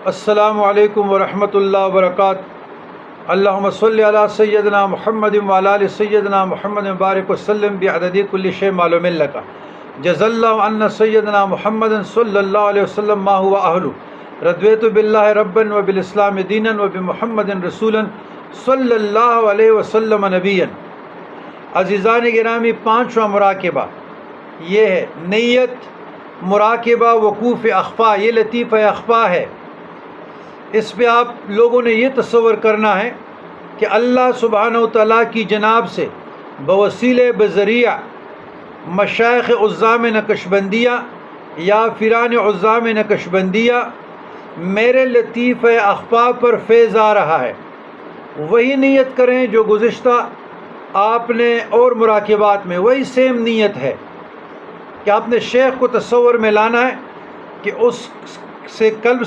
السلام علیکم ورحمۃ اللہ وبرکاتہ۔ اللہم صلی علی سیدنا محمد وعلی آل سیدنا محمد مبارک وسلم بعدد کل شیء معلوم لک۔ جزا اللہ عنا سیدنا محمد صلی اللہ علیہ وسلم ما هو اہلہ۔ رضیت باللہ ربا وبالاسلام دینا وبمحمد رسولا صلی اللہ علیہ وسلم نبیا۔ عزیزان گرامی، پانچواں مراقبہ یہ ہے نیت، مراقبہ وقوف اخفا، یہ لطیفہ اخفا ہے۔ اس پہ آپ لوگوں نے یہ تصور کرنا ہے کہ اللہ سبحانہ وتعالیٰ کی جناب سے بوسیلہ بذریعہ مشائخ عظام نقشبندیہ یا پیران عظام نقشبندیہ میرے لطیفہ اخفا پر فیض آ رہا ہے، وہی نیت کریں جو گزشتہ آپ نے اور مراقبات میں وہی سیم نیت ہے کہ آپ نے شیخ کو تصور میں لانا ہے کہ اس سے قلب